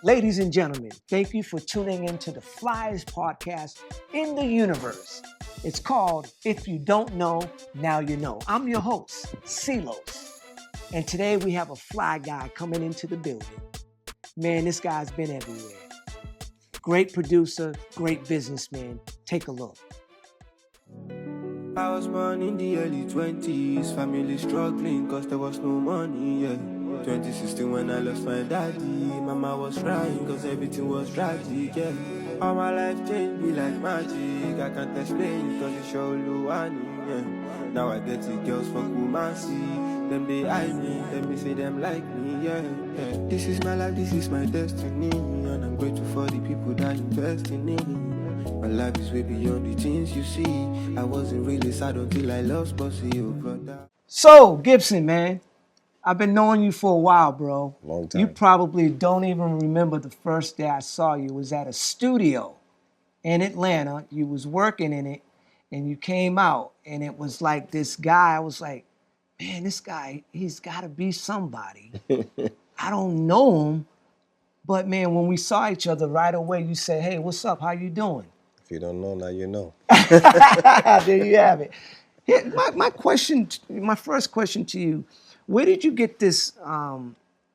Ladies and gentlemen, thank you for tuning in to the flyest podcast in the universe. It's called If You Don't Know, Now You Know. I'm your host, Silos. And today we have a fly guy coming into the building. Man, this guy's been everywhere. Great producer, great businessman. Take a look. I was born in the early 20s, family struggling cause there was no money, yeah. 2016 when I lost my daddy, mama was crying cause everything was tragic, yeah. All my life changed me like magic, I can't explain cause it's show Luani, yeah. Now I get the girls from Kumasi, them they eye me, them they say them like me, yeah. This is my life, this is my destiny, and I'm grateful for the people that invest in me. My life is way beyond the things you see. I wasn't really sad until I lost Bossy, oh brother. So, Gibson, man, I've been knowing you for a while, bro. Long time. You probably don't even remember the first day I saw you. It was at a studio in Atlanta. You was working in it, and you came out, and it was like this guy. I was like, man, this guy, he's got to be somebody. I don't know him, but man, when we saw each other right away, you said, hey, what's up? How you doing? If you don't know, now you know. There you have it. Here, my first question to you, where did you get this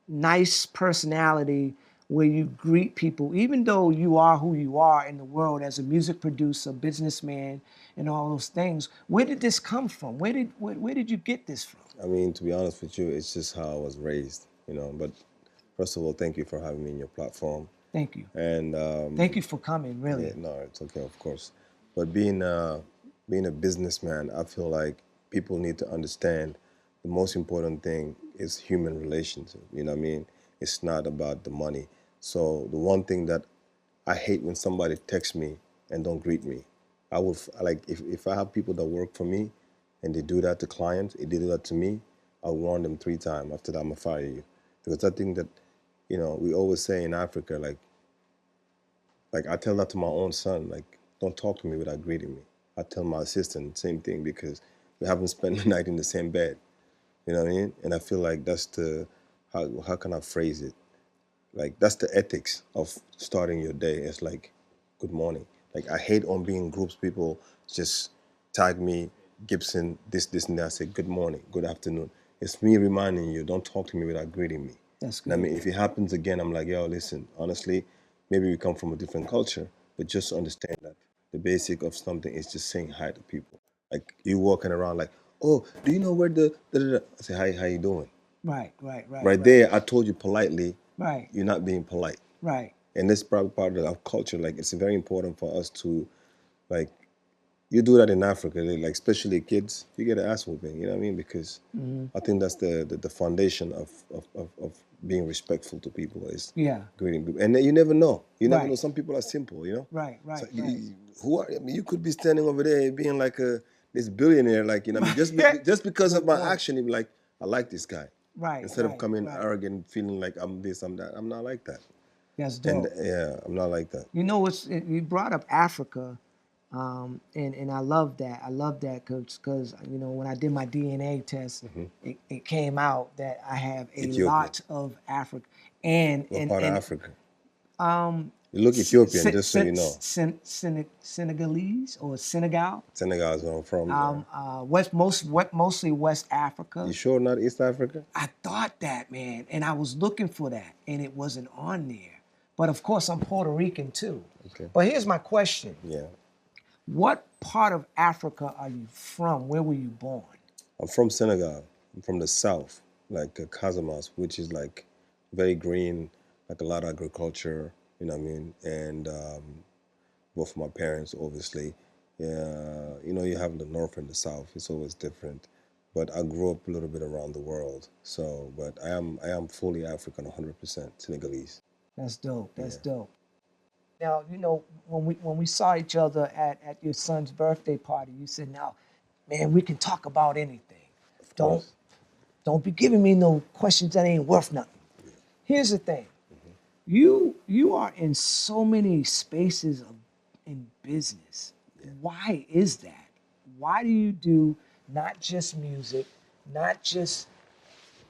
nice personality where you greet people, even though you are who you are in the world as a music producer, businessman, and all those things? Where did this come from? Where did you get this from? I mean, to be honest with you, it's just how I was raised, you know. But first of all, thank you for having me in your platform. Thank you. And Thank you for coming, really. yeah, no, it's okay, of course. But being a businessman, I feel like people need to understand the most important thing is human relations. You know what I mean? It's not about the money. So the one thing that I hate when somebody texts me and don't greet me. I would like if I have people that work for me and they do that to clients, they do that to me, I'll warn them 3 times. After that, I'm gonna fire you. Because I think that, you know, we always say in Africa, like I tell that to my own son, like, don't talk to me without greeting me. I tell my assistant same thing because we haven't spent the night in the same bed. You know what I mean? And I feel like that's how can I phrase it? Like, that's the ethics of starting your day. It's like, good morning. Like, I hate on being in groups, people just tag me, Gibson, this, and that. I say, good morning, good afternoon. It's me reminding you, don't talk to me without greeting me. That's good. I mean, if it happens again, I'm like, yo, listen, honestly, maybe we come from a different culture, but just understand that the basic of something is just saying hi to people. Like, you walking around like, oh, do you know where I say, hi, how you doing? Right. Right there, I told you politely, Right. you're not being polite. Right. And this probably part of our culture, like, it's very important for us to, like, you do that in Africa, like, especially kids, you get an ass whooping, you know what I mean? Because I think that's the foundation of being respectful to people is greeting people. And then you never know. You never know. Some people are simple, you know? Right. So you could be standing over there being like this billionaire, like, you know, just because of my action, you'd be like, I like this guy. Right. Instead of coming arrogant, feeling like I'm this, I'm that. I'm not like that. That's dope. And I'm not like that. You know, you brought up Africa, and I love that. I love that because you know, when I did my DNA test, it came out that I have a Ethiopia. lot of Africa. And What part of Africa? You look Ethiopian, just so you know. Senegalese or Senegal. Senegal is where I'm from. Mostly West Africa. You sure not East Africa? I thought that, man, and I was looking for that, and it wasn't on there. But of course, I'm Puerto Rican too. Okay. But here's my question. Yeah. What part of Africa are you from? Where were you born? I'm from Senegal. I'm from the south, like Casamance, which is like very green, like a lot of agriculture, you know what I mean? And both of my parents, obviously. Yeah, you know, you have the north and the south. It's always different. But I grew up a little bit around the world. So, but I am fully African, 100% Senegalese. That's dope. That's dope. Now, you know, when we saw each other at your son's birthday party, you said, "Now, man, we can talk about anything. Don't be giving me no questions that ain't worth nothing." Here's the thing. You are in so many spaces in business. Why is that? Why do you do not just music, not just,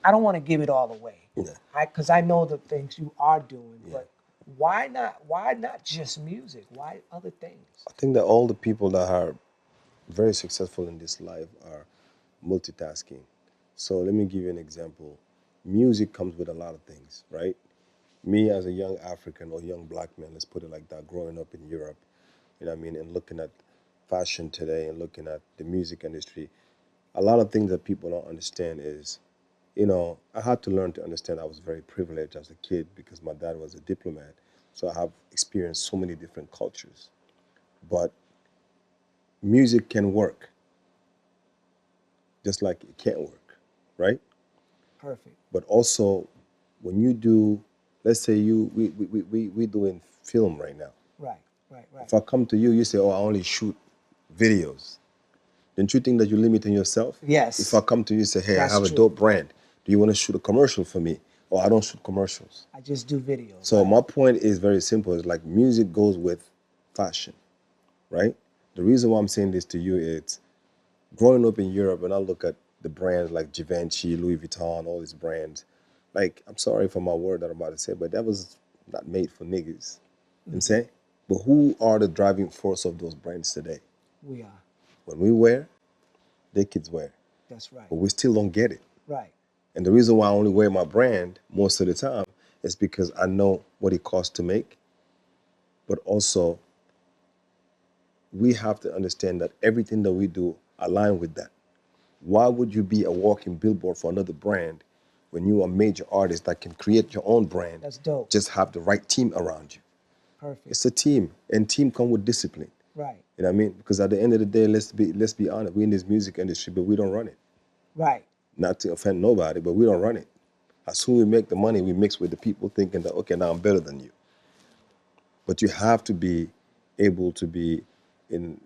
I don't want to give it all away, because I know the things you are doing, but Why not just music? Why other things? I think that all the people that are very successful in this life are multitasking. So let me give you an example. Music comes with a lot of things, right? Me as a young African or young black man, let's put it like that, growing up in Europe, you know what I mean, and looking at fashion today and looking at the music industry, a lot of things that people don't understand is, you know, I had to learn to understand I was very privileged as a kid because my dad was a diplomat. So I have experienced so many different cultures. But music can work just like it can't work, right? Perfect. But also, when you do, let's say we doing film right now. Right. If I come to you, you say, oh, I only shoot videos. Don't you think that you're limiting yourself? Yes. If I come to you and say, hey, That's I have true. a dope brand, do you want to shoot a commercial for me? Or I don't shoot commercials. I just do videos. So my point is very simple. It's like music goes with fashion, right? The reason why I'm saying this to you is growing up in Europe, and I look at the brands like Givenchy, Louis Vuitton, all these brands, like, I'm sorry for my word that I'm about to say, but that was not made for niggas. You know what I'm saying? But who are the driving force of those brands today? We are. When we wear, their kids wear. That's right. But we still don't get it. Right. And the reason why I only wear my brand most of the time is because I know what it costs to make. But also, we have to understand that everything that we do align with that. Why would you be a walking billboard for another brand when you are a major artist that can create your own brand? That's dope. Just have the right team around you. Perfect. It's a team, and team come with discipline. Right. You know what I mean? Because at the end of the day, let's be honest, we're in this music industry, but we don't run it. Right. Not to offend nobody, but we don't run it. As soon as we make the money, we mix with the people thinking that, okay, now I'm better than you. But you have to be able to be in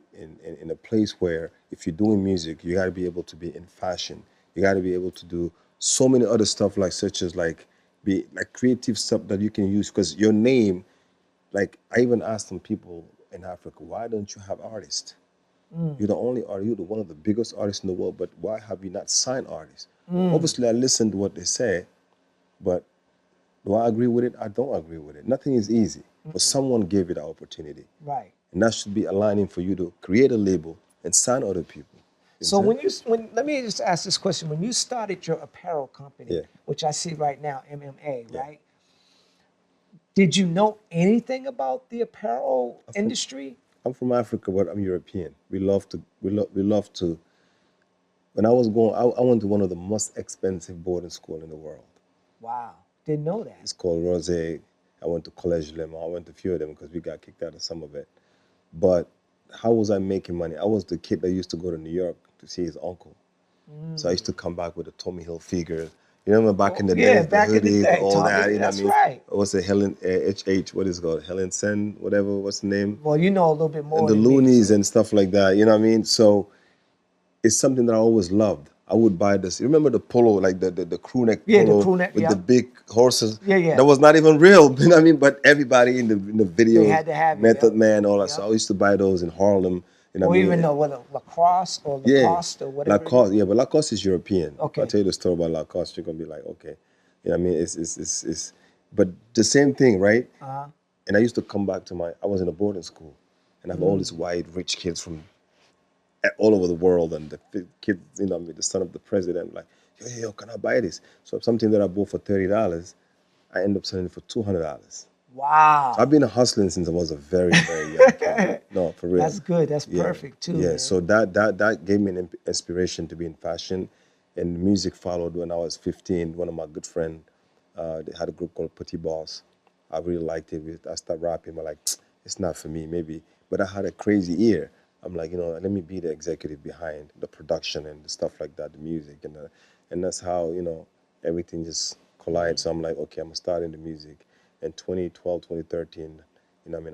a place where if you're doing music, you got to be able to be in fashion. You got to be able to do so many other stuff like such as like be like creative stuff that you can use because your name, like I even asked some people in Africa, why don't you have artists? You're the only artist, you're one of the biggest artists in the world, but why have you not signed artists? Obviously, I listened to what they say, but do I agree with it? I don't agree with it. Nothing is easy, but someone gave it an opportunity. Right. And that should be aligning for you to create a label and sign other people. So when let me just ask this question. When you started your apparel company, Yeah. which I see right now, MMA, Yeah. right? Did you know anything about the apparel industry? I'm from Africa, but I'm European. We love to. When I was going, I went to one of the most expensive boarding school in the world. Wow. Didn't know that. It's called Rose. I went to College Lima. I went to a few of them because we got kicked out of some of it. But how was I making money? I was the kid that used to go to New York to see his uncle. So I used to come back with a Tommy Hilfiger. You remember back in the Yeah, days, back the in the hoodies, day, all Tommy, that. You know that's what I mean? right. What's the Helen HH? What is it called? Helen Sen, whatever. What's the name? Well, you know a little bit more. And the than me, loonies so- and stuff like that. You know what I mean? So it's something that I always loved. I would buy this. You remember the polo, like the crew neck Yeah, the polo crew neck, with yeah. the big horses? Yeah. That was not even real. You know what I mean? But everybody in the video, They had to have it, Method yeah. Man, all that. Yeah. So I used to buy those in Harlem. You know Or what I mean? even though whether lacrosse or Yeah, Lacoste or whatever. it Lacoste. is. Yeah, but Lacoste is European. Okay. If I tell you the story about Lacoste, you're gonna be like, okay. You know what I mean? It's but the same thing, right? Uh-huh. And I used to come back to I was in a boarding school, and I have all these white rich kids from all over the world, and the kids, you know, the son of the president, like, yo, can I buy this? So something that I bought for $30, I end up selling it for $200. Wow. So I've been hustling since I was a very, very young kid. No, for real. That's good. That's Yeah, perfect too. Yeah, man. so that gave me an inspiration to be in fashion, and music followed when I was 15. One of my good friends, they had a group called Petit Boss. I really liked it. I started rapping, but like, it's not for me, maybe. But I had a crazy ear. I'm like, let me be the executive behind the production and the stuff like that, the music, and that's how everything just collides. So I'm like, okay, I'm gonna start in the music. In 2012, 2013,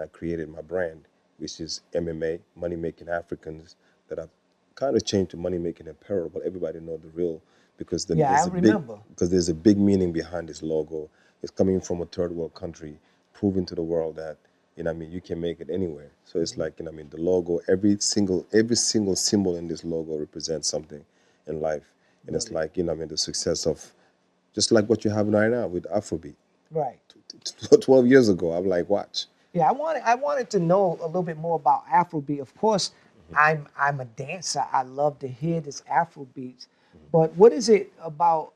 I created my brand, which is MMA, Money Making Africans, that I've kind of changed to Money Making Apparel, but everybody know the real because Yeah, I remember. there's a big meaning behind this logo. It's coming from a third world country, proving to the world that you can make it anywhere. So it's like the logo, every single symbol in this logo represents something in life, and it's like the success of just like what you're having right now with Afrobeat. Right. 12 years ago. I'm like, watch. Yeah, I wanted to know a little bit more about Afrobeat. Of course, I'm a dancer. I love to hear this Afrobeats. But what is it about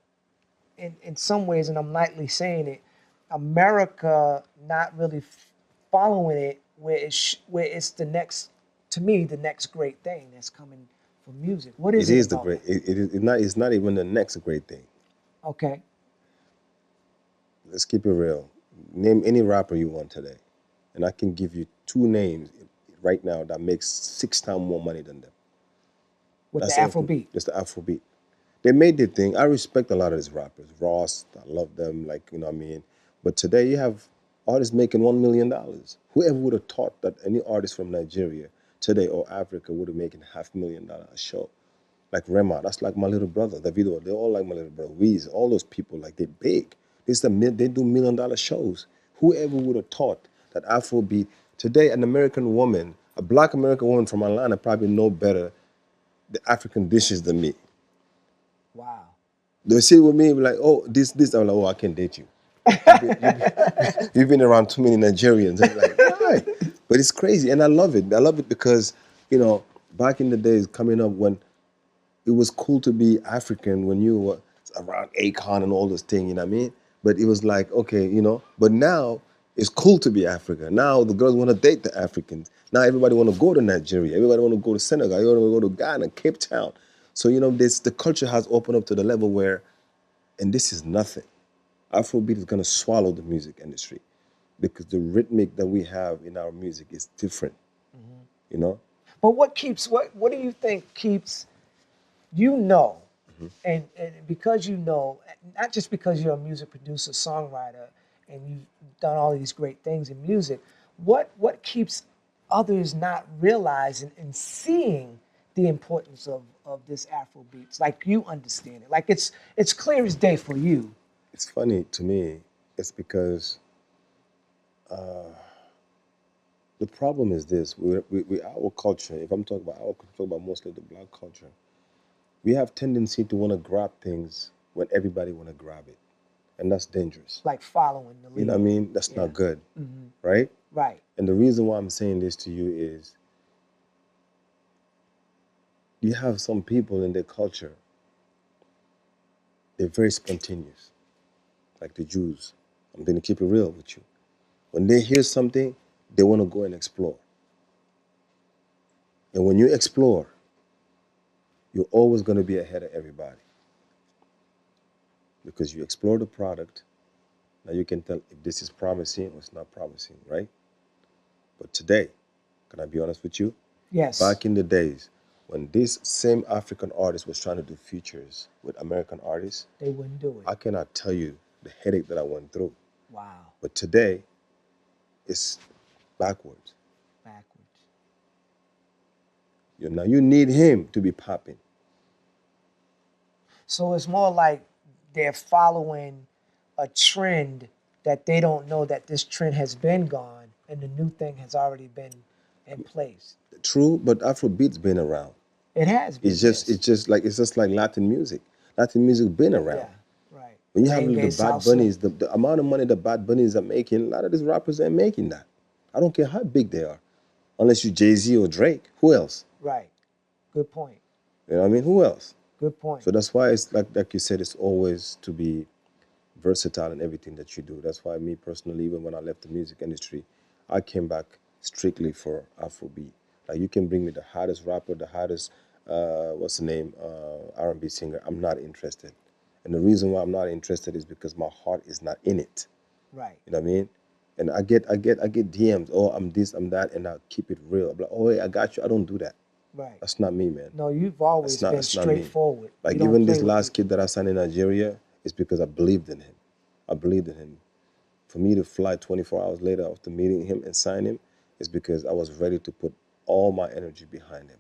in some ways, and I'm lightly saying it, America not really following it where it's the next, to me, the next great thing that's coming for music. What is It it is the about great. It's not even the next great thing. that? Okay. Let's keep it real. Name any rapper you want today, and I can give you 2 names right now that makes 6 times more money than them. With the That's it. Afrobeat. Just the Afrobeat. They made their thing. I respect a lot of these rappers. Ross, I love them, like, you know what I mean? But today you have artists making $1 million. Whoever would have thought that any artist from Nigeria today or Africa would have making $500,000 a show? Like Rema, that's like my little brother. Davido, they're all like my little brother. Weezy, all those people, like they're big. They do $1 million shows. Whoever would have thought that Afrobeat, today an American woman, a black American woman from Atlanta probably know better the African dishes than me. Wow. They sit with me like, oh, this. I'm like, oh, I can't date you. You've been around too many Nigerians. I'm like, why? But it's crazy, and I love it. I love it because, back in the days coming up when it was cool to be African when you were around Akon and all those things, you know what I mean? But it was like, okay, but now it's cool to be African. Now the girls want to date the Africans. Now everybody want to go to Nigeria. Everybody want to go to Senegal. Everybody want to go to Ghana, Cape Town. So, the culture has opened up to the level where, and this is nothing. Afrobeat is going to swallow the music industry because the rhythmic that we have in our music is different, But what do you think keeps, and because not just because you're a music producer, songwriter, and you've done all these great things in music, what keeps others not realizing and seeing the importance of this Afrobeats, like you understand it? Like it's clear as day for you. It's funny to me. It's because the problem is this: our culture. If I'm talking about mostly the black culture, we have tendency to want to grab things when everybody want to grab it, and that's dangerous. Like following the lead. You know what I mean? That's not good, right? Right. And the reason why I'm saying this to you is, you have some people in their culture. They're very spontaneous, like the Jews. I'm going to keep it real with you. When they hear something, they want to go and explore. And when you explore, you're always going to be ahead of everybody. Because you explore the product, now you can tell if this is promising or it's not promising, right? But today, can I be honest with you? Yes. Back in the days, when this same African artist was trying to do features with American artists, they wouldn't do it. I cannot tell you the headache that I went through. Wow. But today, it's backwards. Now you need him to be popping. So it's more like they're following a trend that they don't know that this trend has been gone and the new thing has already been in place. True, but Afrobeat's been around. It has been. It's just like Latin music. Latin music been around. Yeah, right. When you have the Bad Bunnies, the amount of money the Bad Bunnies are making, a lot of these rappers ain't making that. I don't care how big they are, unless you Jay-Z or Drake. Who else? Right. Good point. You know what I mean? Who else? Good point. So that's why it's like you said, it's always to be versatile in everything that you do. That's why me personally, even when I left the music industry, I came back strictly for Afrobeat. Like, you can bring me the hottest rapper, the hottest, R&B singer. I'm not interested. And the reason why I'm not interested is because my heart is not in it. Right. You know what I mean? And I get DMs, oh, I'm this, I'm that, and I keep it real. I'm like, oh, hey, I got you. I don't do that. Right. That's not me, man. No, you've always been straightforward. Like, even this last kid that I signed in Nigeria is because I believed in him. I believed in him. For me to fly 24 hours later after meeting him and sign him is because I was ready to put all my energy behind him.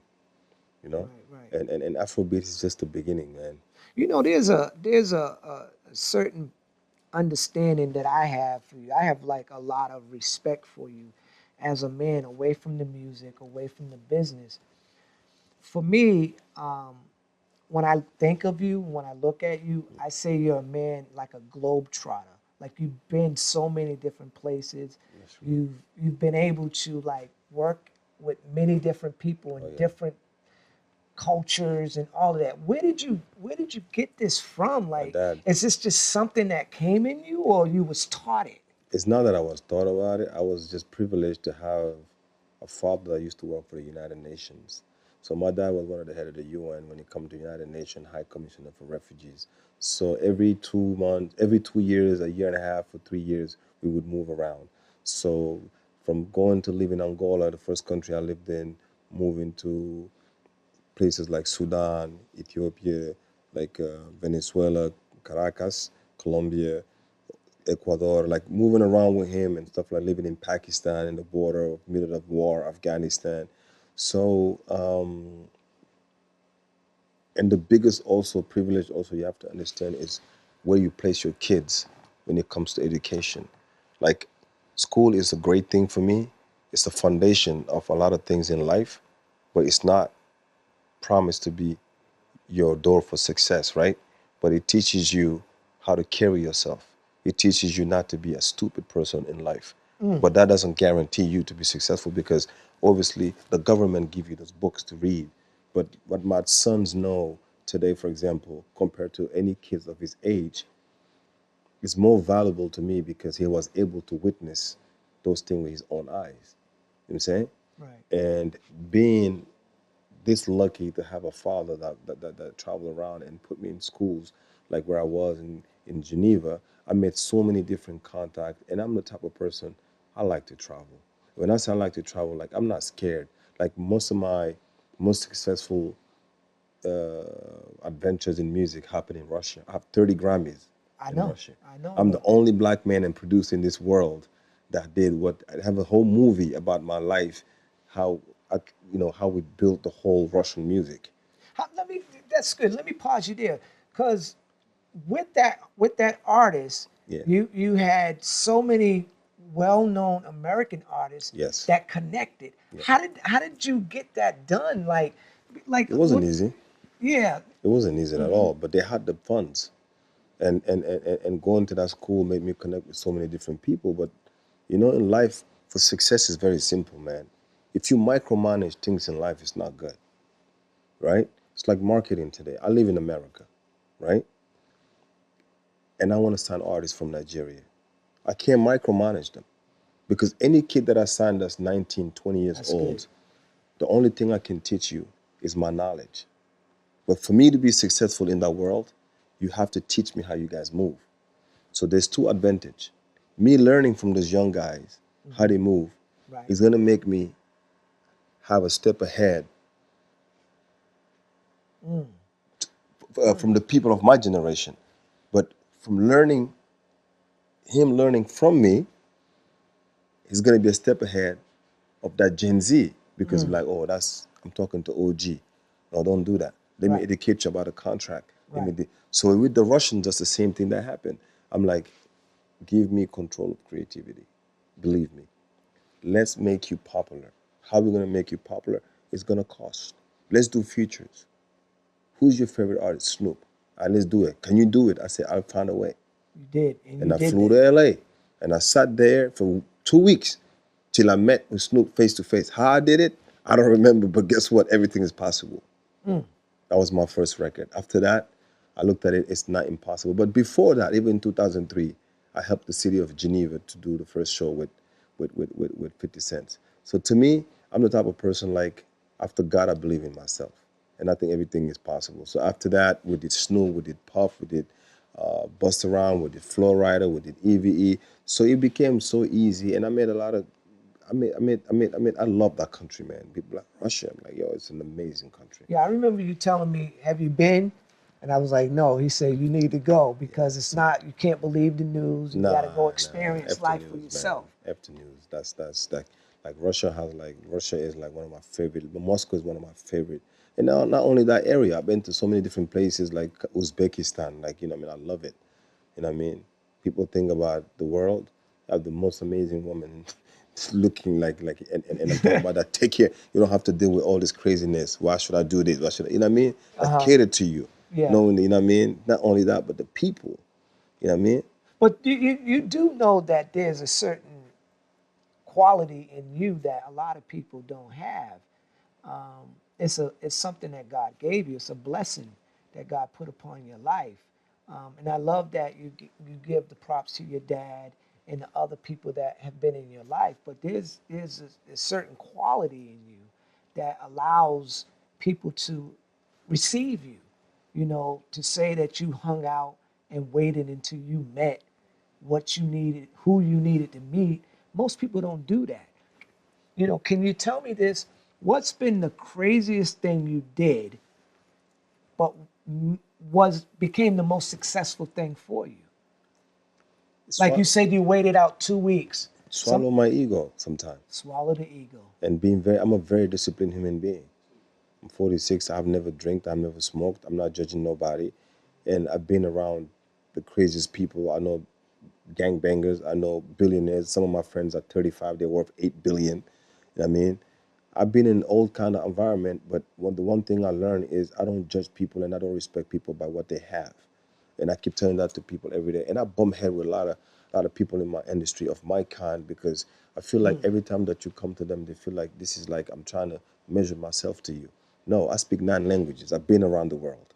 You know? Right. And Afrobeat is just the beginning, man. You know, there's a certain understanding that I have for you. I have like a lot of respect for you as a man, away from the music, away from the business. For me, when I think of you, when I look at you, I say you're a man like a globetrotter. Like you've been so many different places. You've been able to like work with many different people and different cultures and all of that. Where did you get this from? Like, dad. is this just something that came in you, or you was taught it? It's not that I was taught about it. I was just privileged to have a father that used to work for the United Nations. So my dad was one of the head of the UN when it comes to United Nations High Commissioner for Refugees. So every 2 months, every 2 years, a year and a half or 3 years, we would move around. So from going to live in Angola, the first country I lived in, moving to places like Sudan, Ethiopia, like Venezuela, Caracas, Colombia, Ecuador, like moving around with him and stuff, like living in Pakistan in the border, middle of war, Afghanistan. So, and the biggest also privilege also you have to understand is where you place your kids when it comes to education. Like school is a great thing for me. It's the foundation of a lot of things in life, but it's not promised to be your door for success, right? But it teaches you how to carry yourself. It teaches you not to be a stupid person in life. But that doesn't guarantee you to be successful because obviously the government give you those books to read. But what my sons know today, for example, compared to any kids of his age, is more valuable to me because he was able to witness those things with his own eyes. You know what I'm saying? Right. And being this lucky to have a father that traveled around and put me in schools like where I was in Geneva, I made so many different contacts, and I'm the type of person, I like to travel. When I say I like to travel, like I'm not scared. Like most of my most successful adventures in music happen in Russia. I have 30 Grammys in Russia. I know. I'm the only black man and producer in this world that did what, I have a whole movie about my life, how how we built the whole Russian music. That's good. Let me pause you there, because with that artist, you had so many well-known American artists that connected. Yeah. How did you get that done? Like it wasn't easy. Yeah. It wasn't easy at all, but they had the funds. And going to that school made me connect with so many different people. But in life, for success is very simple, man. If you micromanage things in life, it's not good, right? It's like marketing today. I live in America, right? And I want to sign artists from Nigeria. I can't micromanage them because any kid that I signed that's 19, 20 years old, the only thing I can teach you is my knowledge. But for me to be successful in that world, you have to teach me how you guys move. So there's two advantages. Me learning from those young guys, how they move, is going to make me have a step ahead from the people of my generation. But from him learning from me, he's going to be a step ahead of that Gen Z because like, oh, I'm talking to OG. No, don't do that. Let me educate you about a contract. So with the Russians, that's the same thing that happened. I'm like, give me control of creativity. Believe me. Let's make you popular. How are we going to make you popular? It's going to cost. Let's do features. Who's your favorite artist? Snoop. All right, let's do it. Can you do it? I said, I'll find a way. You did. And I flew to LA. And I sat there for 2 weeks till I met with Snoop face to face. How I did it, I don't remember, but guess what? Everything is possible. That was my first record. After that, I looked at it, it's not impossible. But before that, even in 2003, I helped the city of Geneva to do the first show with 50 Cent. So to me, I'm the type of person like, after God, I believe in myself. And I think everything is possible. So after that, we did Snoop, we did Puff, we did Bust Around, we did Flow Rider, we did EVE. So it became so easy. And I made a lot of, I love that country, man. People like Russia, I'm like, yo, it's an amazing country. Yeah, I remember you telling me, have you been? And I was like, no. He said, you need to go because it's not, you can't believe the news. You got to go experience life for yourself. After news, that's like Russia is like one of my favorite, but Moscow is one of my favorite. And now, not only that area, I've been to so many different places like Uzbekistan, like, I love it. People think about the world, I have the most amazing woman looking like and I'm talking about that. Take care. You don't have to deal with all this craziness. Why should I do this? Why should I, I cater to you. Yeah. Knowing, Not only that, but the people, But you do know that there's a certain quality in you that a lot of people don't have. It's something that God gave you. It's a blessing that God put upon your life. And I love that you give the props to your dad and the other people that have been in your life. But there's a certain quality in you that allows people to receive you. You know, to say that you hung out and waited until you met what you needed, who you needed to meet. Most people don't do that. You know, can you tell me this? What's been the craziest thing you did, but became the most successful thing for you? Like you said, you waited out 2 weeks. Swallow my ego sometimes. Swallow the ego. And I'm a very disciplined human being. I'm 46. I've never drank. I've never smoked. I'm not judging nobody. And I've been around the craziest people. I know gangbangers. I know billionaires. Some of my friends are 35. They're worth 8 billion. You know what I mean? I've been in an old kind of environment, but the one thing I learned is I don't judge people and I don't respect people by what they have. And I keep telling that to people every day. And I bump head with a lot of people in my industry of my kind, because I feel like every time that you come to them, they feel like this is like I'm trying to measure myself to you. No, I speak 9 languages. I've been around the world.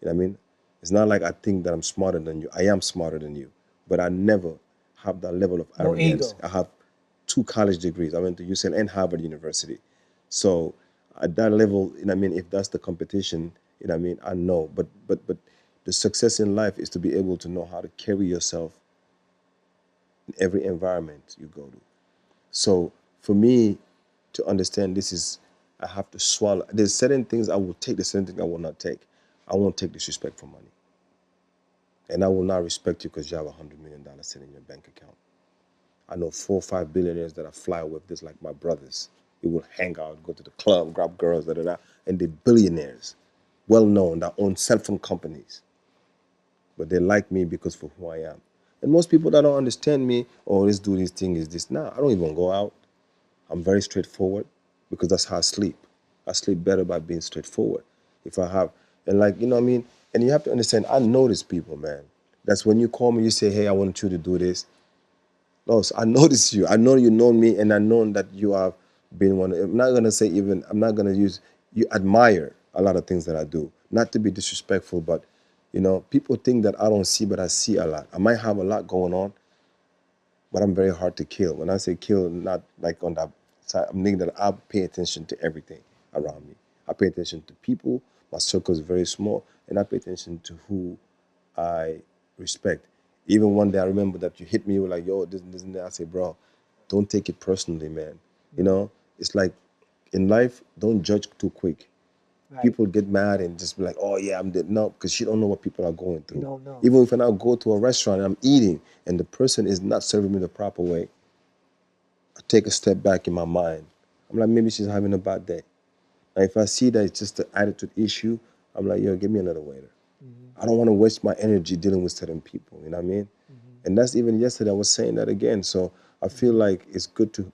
You know what I mean? It's not like I think that I'm smarter than you. I am smarter than you. But I never have that level of arrogance. Ego. I have 2 college degrees. I went to UCLA and Harvard University. So at that level, you know what I mean, if that's the competition, you know what I mean, I know. But the success in life is to be able to know how to carry yourself in every environment you go to. So for me to understand this is, I have to swallow. There's certain things I will take, there's certain things I will not take. I won't take disrespect for money. And I will not respect you because you have $100 million sitting in your bank account. I know 4 or 5 billionaires that I fly with, just like my brothers. We will hang out, go to the club, grab girls, and they're billionaires, well known, that own cell phone companies. But they like me because for who I am. And most people that don't understand me, oh, let's do this thing, is this. Nah, I don't even go out. I'm very straightforward because that's how I sleep. I sleep better by being straightforward. If I have, and like, you know what I mean? And you have to understand, I notice people, man. That's when you call me, you say, hey, I want you to do this. No, so I notice you. I know you know me, and I know that you have been one. I'm not going to say even, I'm not going to use, you admire a lot of things that I do. Not to be disrespectful, but, you know, people think that I don't see, but I see a lot. I might have a lot going on, but I'm very hard to kill. When I say kill, not like on that side, I'm thinking that I pay attention to everything around me. I pay attention to people. My circle is very small, and I pay attention to who I respect. Even one day I remember that you hit me, you were like, yo, this and that. I say, bro, don't take it personally, man. You know, it's like in life, don't judge too quick. Right. People get mad and just be like, oh yeah, I'm dead. No, because you don't know what people are going through. You don't know. Even if I now go to a restaurant and I'm eating and the person is not serving me the proper way, I take a step back in my mind. I'm like, maybe she's having a bad day. And if I see that it's just an attitude issue, I'm like, yo, give me another waiter. I don't want to waste my energy dealing with certain people, you know what I mean? And that's even yesterday, I was saying that again. So I feel like it's good to,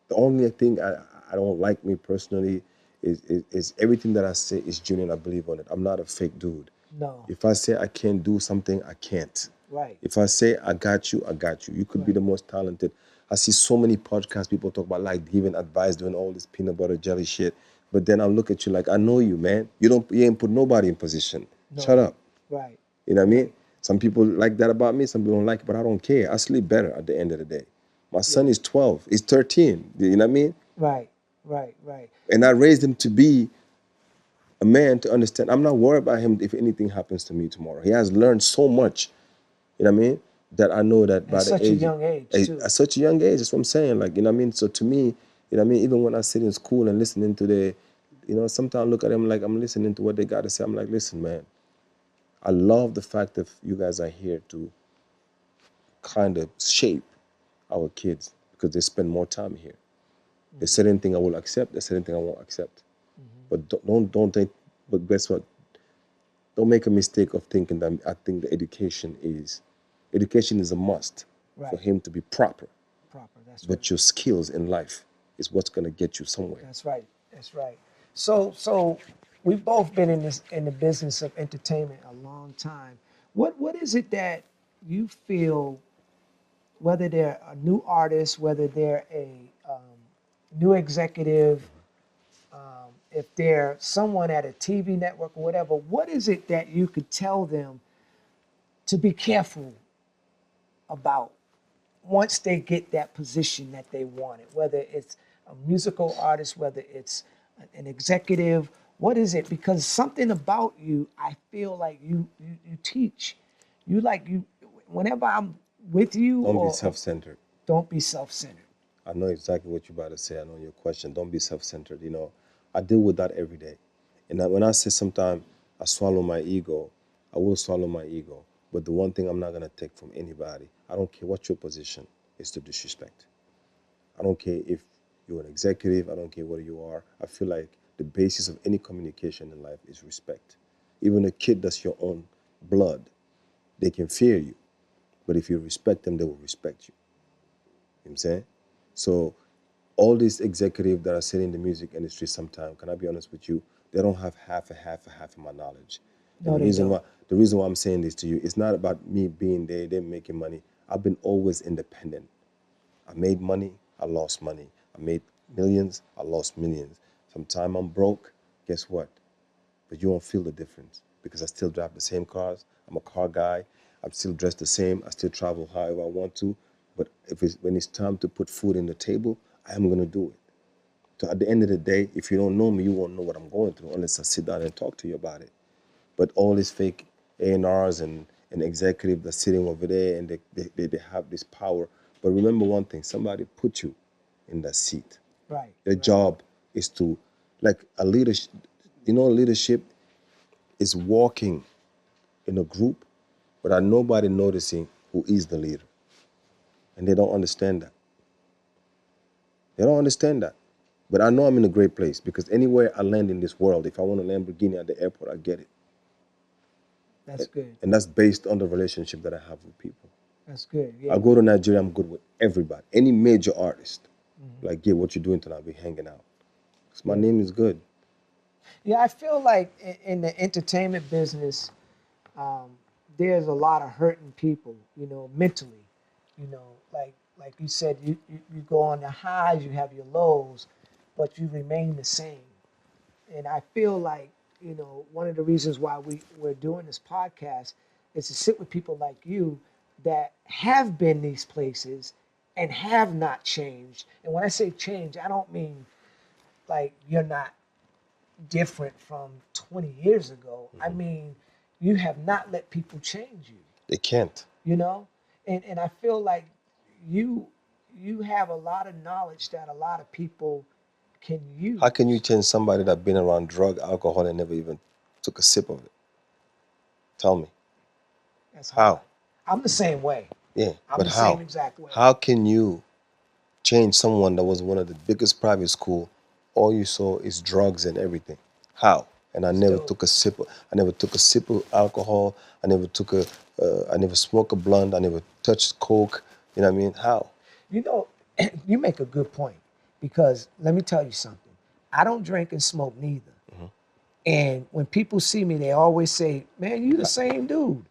the only thing I don't like, me personally, is everything that I say is genuine. I believe on it. I'm not a fake dude. No. If I say I can't do something, I can't. Right. If I say I got you, I got you. You could be the most talented. I see so many podcasts, people talk about like giving advice, doing all this peanut butter jelly shit. But then I look at you like, I know you, man. You ain't put nobody in position. No. Shut up. Right. You know what I mean? Some people like that about me, some people don't like it, but I don't care. I sleep better at the end of the day. My son is 12, he's 13. You know what I mean? Right. And I raised him to be a man, to understand. I'm not worried about him if anything happens to me tomorrow. He has learned so much, you know what I mean? That I know that by the age. At such a young age, too. At such a young age, that's what I'm saying. Like, you know what I mean? So to me, you know what I mean? Even when I sit in school and listening to you know, sometimes I look at them like I'm listening to what they got to say. I'm like, listen, man, I love the fact that you guys are here to kind of shape our kids because they spend more time here. There's certain thing I will accept, there's certain thing I won't accept. But don't think, but guess what? Don't make a mistake of thinking that I think the education is a must for him to be proper. That's but right. your skills in life is what's going to get you somewhere. That's right. So we've both been in the business of entertainment a long time. What is it that you feel, whether they're a new artist, whether they're a new executive, if they're someone at a TV network or whatever, what is it that you could tell them to be careful about once they get that position that they wanted, whether it's a musical artist, whether it's an executive, what is it? Because something about you, I feel like you teach. You whenever I'm with you, Don't or be self-centered. don't be self-centered. I know exactly what you're about to say. I know your question. Don't be self-centered. You know, I deal with that every day. And when I say sometimes I swallow my ego, I will swallow my ego. But the one thing I'm not going to take from anybody, I don't care what your position is, to disrespect. I don't care if you're an executive. I don't care what you are. I feel like the basis of any communication in life is respect. Even a kid that's your own blood, they can fear you. But if you respect them, they will respect you. You know what I'm saying? So all these executives that are sitting in the music industry sometimes, can I be honest with you, they don't have half of my knowledge. No, And they don't. the reason why I'm saying this to you, it's not about me being there, them making money. I've been always independent. I made money, I lost money. I made millions, I lost millions. Sometimes I'm broke, guess what? But you won't feel the difference because I still drive the same cars. I'm a car guy. I'm still dressed the same. I still travel however I want to. But when it's time to put food in the table, I am going to do it. So at the end of the day, if you don't know me, you won't know what I'm going through unless I sit down and talk to you about it. But all these fake A&Rs and executives that's sitting over there and they have this power. But remember one thing, somebody put you in that seat. Right. Their job is to, like a leadership, leadership is walking in a group without nobody noticing who is the leader. And they don't understand that. They don't understand that. But I know I'm in a great place because anywhere I land in this world, if I want a Lamborghini at the airport, I get it. That's good. And that's based on the relationship that I have with people. That's good. Yeah. I go to Nigeria, I'm good with everybody. Any major artist. Like, yeah, what you doing tonight? We hanging out. Because my name is good. Yeah, I feel like in the entertainment business, there's a lot of hurting people, mentally. Like you said, you go on the highs, you have your lows, but you remain the same. And I feel like, one of the reasons why we're doing this podcast is to sit with people like you that have been these places and have not changed. And when I say change, I don't mean like you're not different from 20 years ago. I mean, you have not let people change you, They can't. And I feel like you have a lot of knowledge that a lot of people can use. How can you change somebody that's been around drug, alcohol, and never even took a sip of it? Tell me. That's How? hard. I'm the same way. Yeah, I'm but the how? same exact way. How can you change someone that was one of the biggest private school? All you saw is drugs and everything. How? And I never took a sip. I never took a sip of alcohol. I never smoked a blunt. I never touched coke. You know what I mean? How? You make a good point because let me tell you something. I don't drink and smoke neither. And when people see me, they always say, "Man, you the same dude."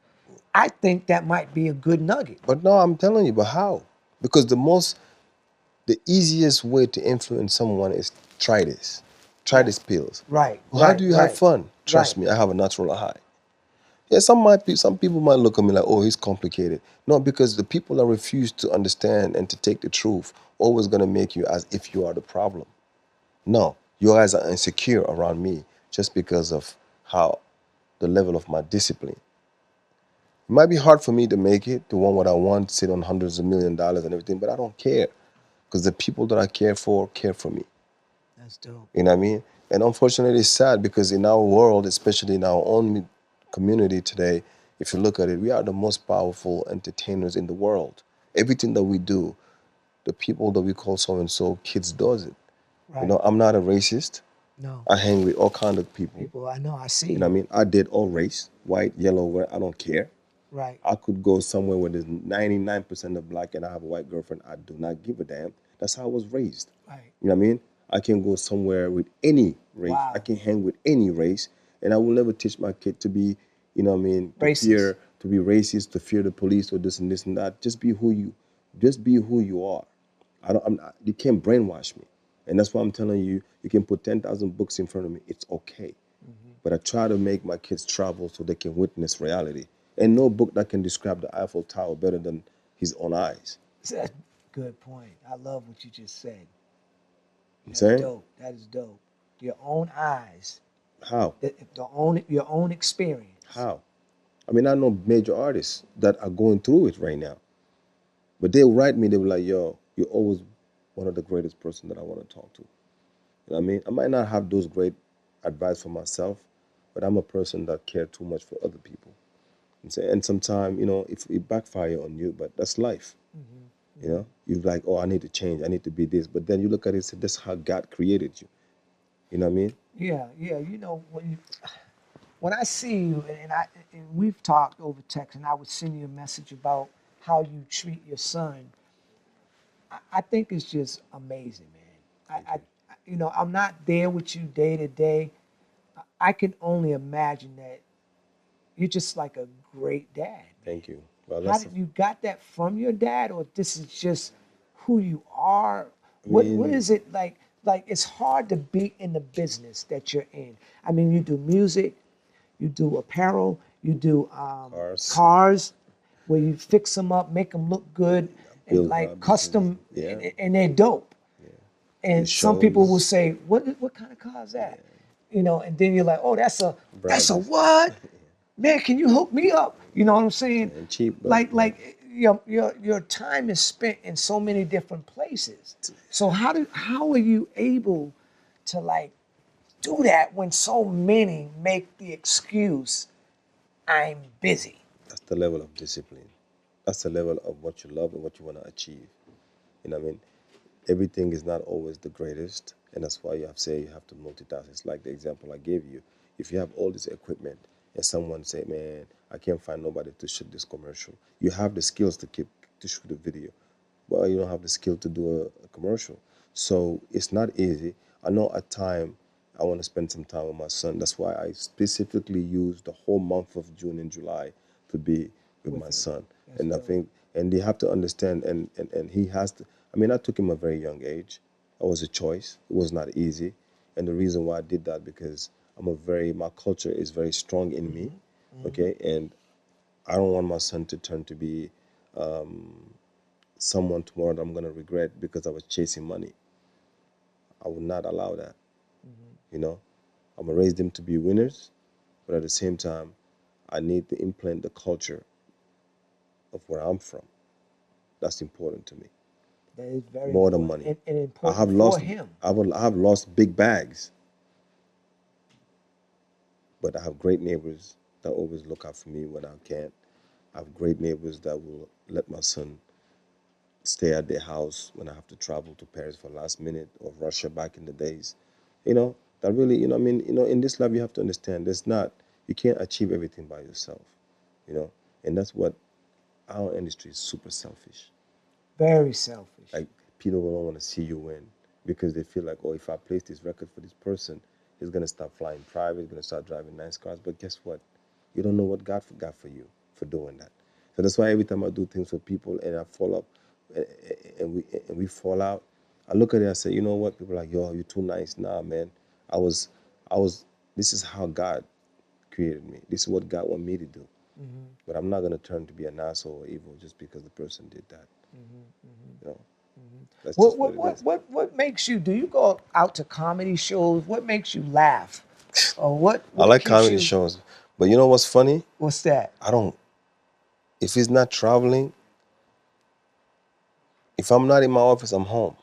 I think that might be a good nugget. But no, I'm telling you, but how? Because the easiest way to influence someone is try this. Try these pills. Right. Well, how do you have fun? Trust me, I have a natural high. Yeah, some people might look at me like, oh, he's complicated. No, because the people that refuse to understand and to take the truth always gonna make you as if you are the problem. No, you guys are insecure around me just because of how the level of my discipline. It might be hard for me to make it, to want what I want, sit on hundreds of $1 million and everything, but I don't care because the people that I care for me. That's dope. You know what I mean? And unfortunately, it's sad because in our world, especially in our own community today, if you look at it, we are the most powerful entertainers in the world. Everything that we do, the people that we call so-and-so, kids does it. Right. I'm not a racist. No. I hang with all kind of people. People I know, I see. You know what I mean? I did all race, white, yellow, red, I don't care. Right. I could go somewhere where there's 99% of black and I have a white girlfriend. I do not give a damn. That's how I was raised. Right. You know what I mean? I can go somewhere with any race. Wow. I can hang with any race. And I will never teach my kid to be, you know what I mean, to Racist. fear to be racist, to fear the police, or this and that. Just be who you are. You can't brainwash me. And that's why I'm telling you, you can put 10,000 books in front of me. It's okay. But I try to make my kids travel so they can witness reality. And no book that can describe the Eiffel Tower better than his own eyes. That's a good point. I love what you just said. That's saying? dope. That is dope. Your own eyes. How? Your own experience. How? I mean, I know major artists that are going through it right now. But they'll write me, they'll be like, yo, you're always one of the greatest person that I want to talk to. You know what I mean? I might not have those great advice for myself, but I'm a person that care too much for other people. And sometimes, if it backfire on you, but that's life. You know, you're like, oh, I need to change. I need to be this. But then you look at it and say, that's how God created you. You know what I mean? Yeah. When I see you, and we've talked over text, and I would send you a message about how you treat your son, I think it's just amazing, man. I'm not there with you day to day. I can only imagine that you're just like a great dad. Thank you. Well, How did you got that from your dad, or this is just who you are? What is it like? Like, it's hard to be in the business that you're in. I mean, you do music, you do apparel, you do cars, where you fix them up, make them look good, and like custom, and they're dope. Yeah. And some people will say, "What kind of car is that?" Yeah. And then you're like, "Oh, that's a what? Man, can you hook me up?" You know what I'm saying? And cheap, like your time is spent in so many different places. So how are you able to like do that when so many make the excuse, "I'm busy"? That's the level of discipline. That's the level of what you love and what you want to achieve. You know what I mean? Everything is not always the greatest, and that's why you have to multitask. It's like the example I gave you. If you have all this equipment and someone say, "Man, I can't find nobody to shoot this commercial," you have the skills to shoot a video, but you don't have the skill to do a commercial. So it's not easy. I know at time I want to spend some time with my son. That's why I specifically use the whole month of June and July to be with my son. And I think, and they have to understand, and he has to. I mean, I took him at a very young age. It was a choice. It was not easy. And the reason why I did that, because my culture is very strong in me, okay? And I don't want my son to turn to be someone tomorrow that I'm going to regret because I was chasing money. I would not allow that, I'm going to raise them to be winners, but at the same time, I need to implant the culture of where I'm from. That's important to me. That is very more important. than money. And important for him. I have lost big bags, but I have great neighbors that always look out for me when I can't. I have great neighbors that will let my son stay at their house when I have to travel to Paris for last minute, or Russia back in the days. That really, in this life you have to understand, you can't achieve everything by yourself, and that's what our industry is super selfish. Very selfish. Like, people don't want to see you win because they feel like, oh, if I place this record for this person, he's going to start flying private, he's going to start driving nice cars. But guess what? You don't know what God got for you for doing that. So that's why every time I do things for people and I fall up and we fall out, I look at it and I say, you know what? People are like, yo, you're too nice. Nah, man. This is how God created me. This is what God wanted me to do. Mm-hmm. But I'm not going to turn to be an asshole or evil just because the person did that. Mm-hmm. That's what makes you? Do you go out to comedy shows? What makes you laugh? Or what I like comedy shows, but you know what's funny? What's that? If he's not traveling, if I'm not in my office, I'm home.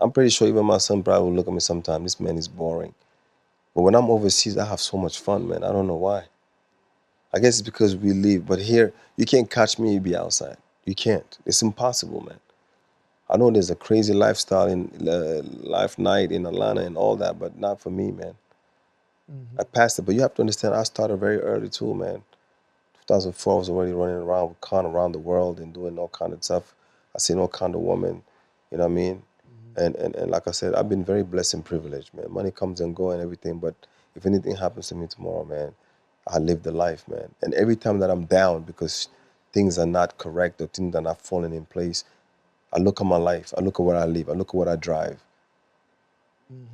I'm pretty sure even my son probably will look at me sometime. This man is boring. But when I'm overseas, I have so much fun, man. I don't know why. I guess it's because we live. But here, you can't catch me, you be outside. You can't. It's impossible, man. I know there's a crazy lifestyle in life night in Atlanta and all that, but not for me, man. Mm-hmm. I passed it, but you have to understand, I started very early too, man. 2004, I was already running around with Con around the world and doing all kind of stuff. I seen all kind of women, you know what I mean? Mm-hmm. And like I said, I've been very blessed and privileged, man. Money comes and goes and everything, but if anything happens to me tomorrow, man, I live the life, man. And every time that I'm down because things are not correct or things are not falling in place, I look at my life, I look at where I live, I look at what I drive,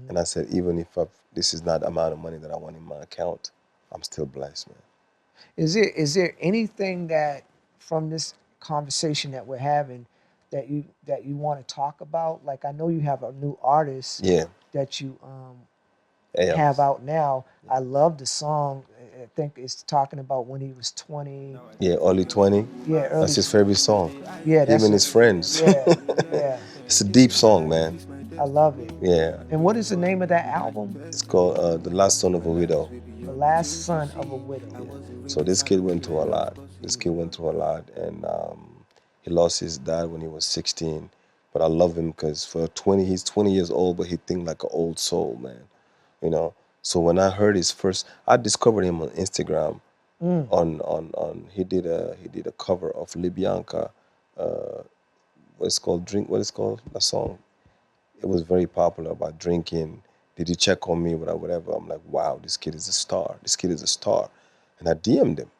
and I said, even if this is not the amount of money that I want in my account, I'm still blessed, man. Is there anything that from this conversation that we're having that you want to talk about? Like, I know you have a new artist Yeah, that you yeah, have out now. I love the song. I think it's talking about when he was 20. yeah. Early 20. Yeah, That's early. his favorite song. Yeah, Him that's and it. his friends. Yeah, yeah. It's a deep song, man. I love it. Yeah. And what is the name of that album? It's called The Last Son of a Widow. The Last Son of a Widow. So this kid went through a lot. This kid went through a lot, and he lost his dad when he was 16. But I love him because he's 20 years old, but he think like an old soul, man. You know. So when I heard his first, I discovered him on Instagram. On he did a cover of Libyanka, what is called that song. It was very popular about drinking. Did you check on me? Whatever. I'm like, wow, this kid is a star. This kid is a star. And I DM'd him.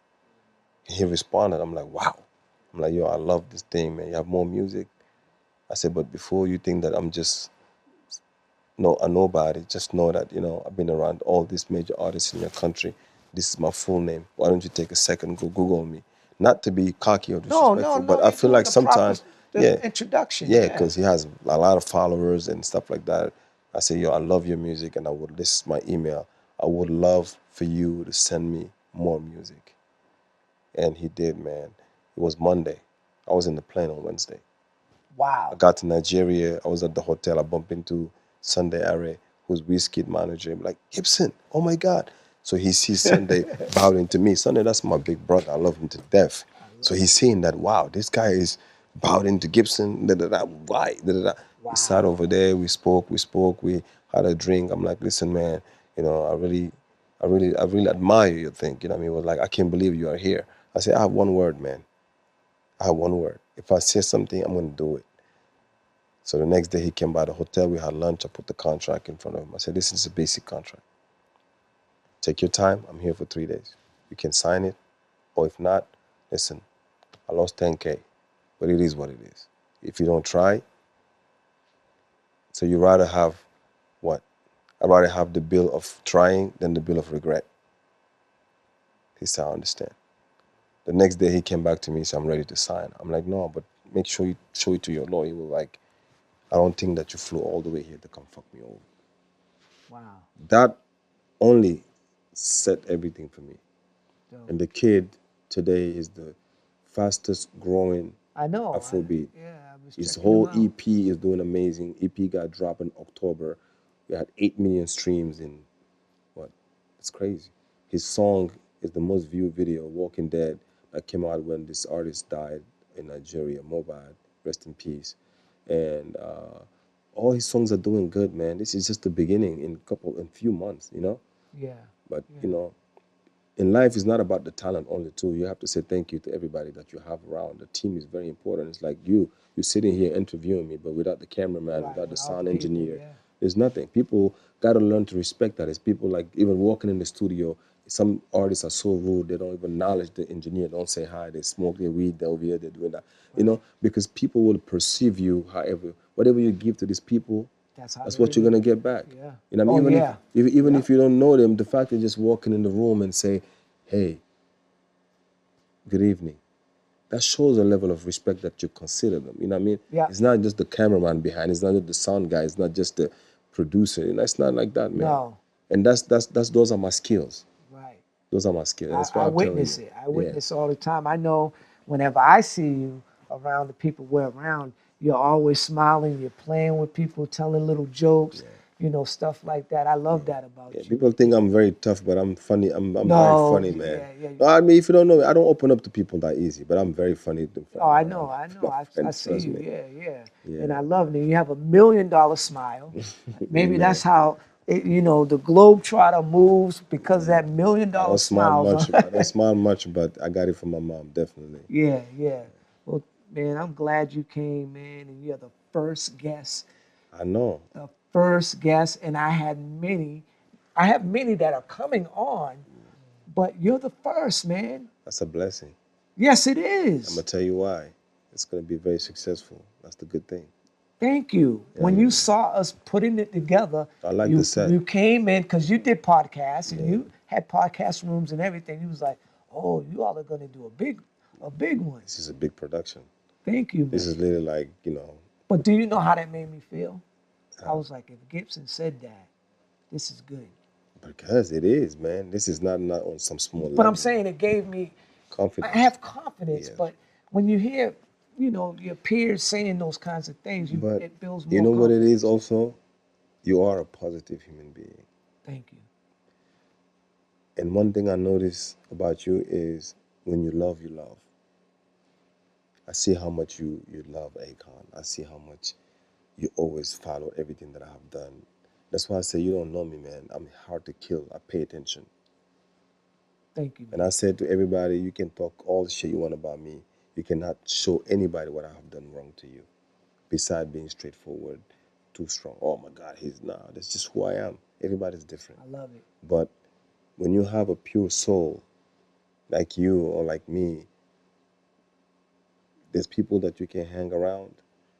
He responded. I'm like, wow. I'm like, yo, I love this thing, man. You have more music. I said, but before you think that I'm just a nobody, just know that, I've been around all these major artists in your country. This is my full name. Why don't you take a second, go Google me? Not to be cocky or No, disrespectful, no, but no. I You're feel doing like the proper sometimes, yeah, introduction. yeah, because he has a lot of followers and stuff like that. I say, yo, I love your music, and this is my email. I would love for you to send me more music. And he did, man. It was Monday. I was in the plane on Wednesday. Wow. I got to Nigeria. I was at the hotel. I bumped into Sunday Are, who's Wizkid manager. I'm like, Gibson, oh my God. So he sees Sunday bowing to me. Sunday, that's my big brother. I love him to death. So he's seeing that, wow, this guy is bowed into Gibson. Why? Wow. We sat over there. We spoke. We had a drink. I'm like, listen, man, I really admire your thing. You know what I mean? It was like, I can't believe you are here. I said, I have one word, man. I have one word. If I say something, I'm going to do it. So the next day he came by the hotel, we had lunch, I put the contract in front of him. I said, this is a basic contract. Take your time, I'm here for 3 days. You can sign it, or if not, listen, I lost 10K, but it is what it is. If you don't try, so you rather have what? I'd rather have the bill of trying than the bill of regret. He said, I understand. The next day he came back to me and said, I'm ready to sign. I'm like, no, but make sure you show it to your lawyer. He was like, I don't think that you flew all the way here to come fuck me over. Wow. That only set everything for me. Dope. And the kid today is the fastest growing Afrobeat. His whole EP is doing amazing. EP got dropped in October. We had 8 million streams in what? It's crazy. His song is the most viewed video, Walking Dead, that came out when this artist died in Nigeria, Mobad, rest in peace. And all his songs are doing good, man. This is just the beginning in few months, Yeah. But in life, it's not about the talent only too. You have to say thank you to everybody that you have around. The team is very important. It's like you're sitting here interviewing me, but without the cameraman, without the sound engineer, there's nothing. People got to learn to respect that. It's people like even walking in the studio. Some artists are so rude, they don't even acknowledge the engineer, don't say hi, they smoke their weed, they're over here, they're doing that. Because people will perceive you however, whatever you give to these people, that's what you're going to get back. Yeah. You know what I mean? Even if you don't know them, the fact of just walking in the room and say, hey, good evening, that shows a level of respect that you consider them. You know what I mean? Yeah. It's not just the cameraman behind, it's not just the sound guy, it's not just the producer. It's not like that, man. No. And those are my skills. Right. Those are my skills. That's why I I'm telling witness you. it. I witness all the time. I know whenever I see you around the people we're around, you're always smiling, you're playing with people, telling little jokes, stuff like that. I love that about you. People think I'm very tough, but I'm funny. I'm No, very funny, man. No, I mean, if you don't know me, I don't open up to people that easy, but I'm very funny. Oh, I know. I see trust you. me. Yeah. And I love it. You have $1 million smile. Maybe that's how the globetrotter moves, because that $1 million I don't smile smile. much. I don't smile much, but I got it from my mom, definitely. Yeah. Well, man, I'm glad you came, man, and you're the first guest. I know. The first guest, and I have many that are coming on, But you're the first, man. That's a blessing. Yes, it I'm is. gonna tell you why. It's gonna be very successful. That's the good thing. Thank you. When you saw us putting it together, I like you, the set. you came in because you did podcasts and you had podcast rooms and everything. You was like, oh, you all are going to do a big one. This is a big production. Thank you, man. This is literally like, But do you know how that made me feel? I was like, if Gibson said that, this is good. because it is, man. This is not on some small level. But I'm saying it gave me Confidence. I have confidence, Yeah. but when you hear, your peers saying those kinds of things, But it builds more you know what it confidence. is also? You are a positive human being. Thank you. And one thing I notice about you is when you love, you love. I see how much you love Akon. I see how much you always follow everything that I have done. That's why I say you don't know me, man. I'm hard to kill. I pay attention. Thank you. And I said to everybody, you can talk all the shit you want about me. You cannot show anybody what I have done wrong to you. Besides being straightforward, too strong. Oh my God, that's just who I am. Everybody's different. I love it. But when you have a pure soul, like you or like me, there's people that you can hang around.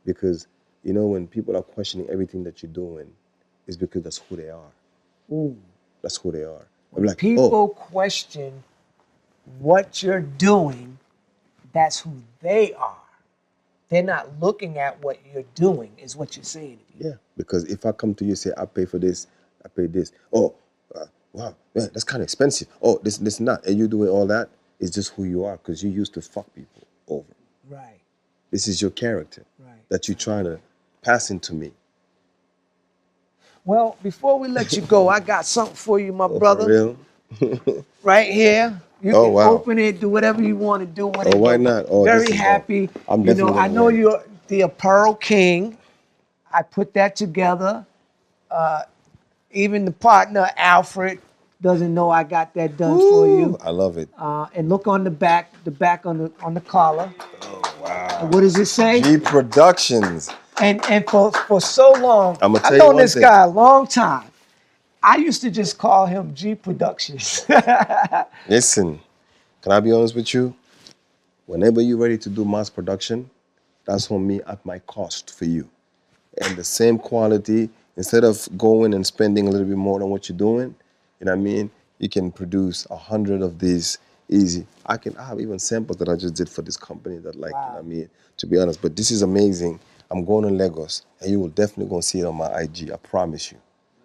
Because, when people are questioning everything that you're doing, it's because that's who they are. Ooh. That's who they are. When Like, people question what you're doing, that's who they are. They're not looking at what you're doing, is what you're saying. yeah, because if I come to you and say, I pay for this, I pay this. Oh, wow, man, that's kind of expensive. Oh, this and that. And you doing all that, it's just who you are because you used to fuck people over. Right. This is your character that you're trying to pass into me. Well, before we let you go, I got something for you, my brother. For real? Right here. You Oh, can wow. open it, do whatever you want to do with it. Oh, why but not? Oh, very this is happy. I'm definitely I gonna know wear it. you're the apparel king. I put that together. Even the partner, Alfred, doesn't know I got that done for you. I love it. And look on the back on the collar. Oh, wow. What does it say? G Productions. And for so long, I'ma tell I've you known one this thing. guy a long time. I used to just call him G Productions. Listen, can I be honest with you? Whenever you're ready to do mass production, that's on me at my cost for you. And the same quality, instead of going and spending a little bit more than what you're doing, you know what I mean? You can produce 100 of these easy. I have even samples that I just did for this company that Wow. you know what I mean, to be honest. But this is amazing. I'm going to Lagos and you will definitely going to see it on my IG. I promise you.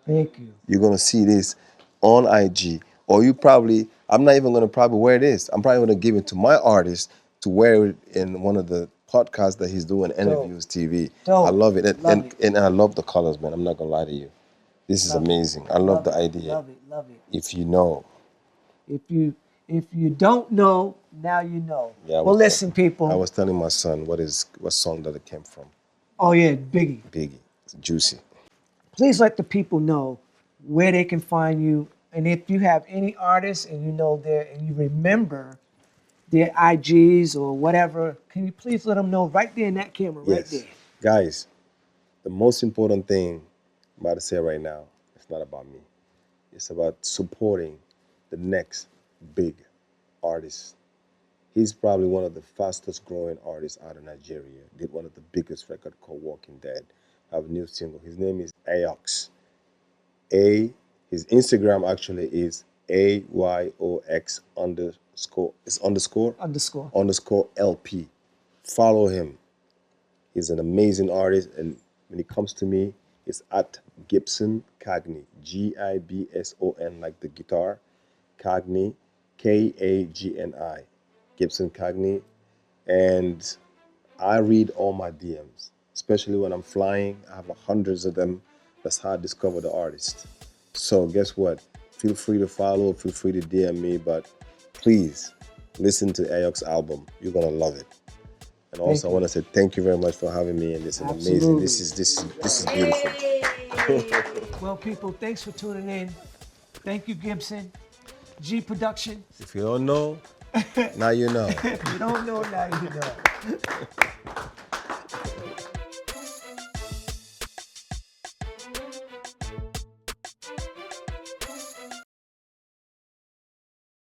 Thank you. You're going to see this on IG. Or I'm not even going to probably wear this. I'm probably going to give it to my artist to wear it in one of the podcasts that he's doing, interviews, TV. Dope. I love it. Love it. And I love the colors, man. I'm not going to lie to you. This is amazing. I love the idea. Love it. Love it. If you know. If you don't know, now you know. Yeah, Well, listen, people. I was telling my son what song that it came from. Oh yeah, Biggie. Biggie. It's juicy. Please let the people know where they can find you, and if you have any artists and and you remember their IGs or whatever, can you please let them know right there in that camera, right there. Guys, the most important thing I'm about to say right now, it's not about me. It's about supporting the next big artist. He's probably one of the fastest growing artists out of Nigeria. Did one of the biggest record called Walking Dead. I have a new single. His name is Ayox. His Instagram actually is AYOX underscore LP. Follow him. He's an amazing artist, and when it comes to me, it's at Gibson Kagni, Gibson like the guitar, Kagni, Kagni, Gibson Kagni, and I read all my DMs, especially when I'm flying. I have hundreds of them. That's how I discover the artist. So guess what? Feel free to follow, feel free to DM me, but please listen to Ayox's album. You're gonna love it. And also, I want to say thank you very much for having me. And this is amazing. This is beautiful. Well, people, thanks for tuning in. Thank you, Gibson. G Production. If you don't know, now you know. If you don't know, now you know.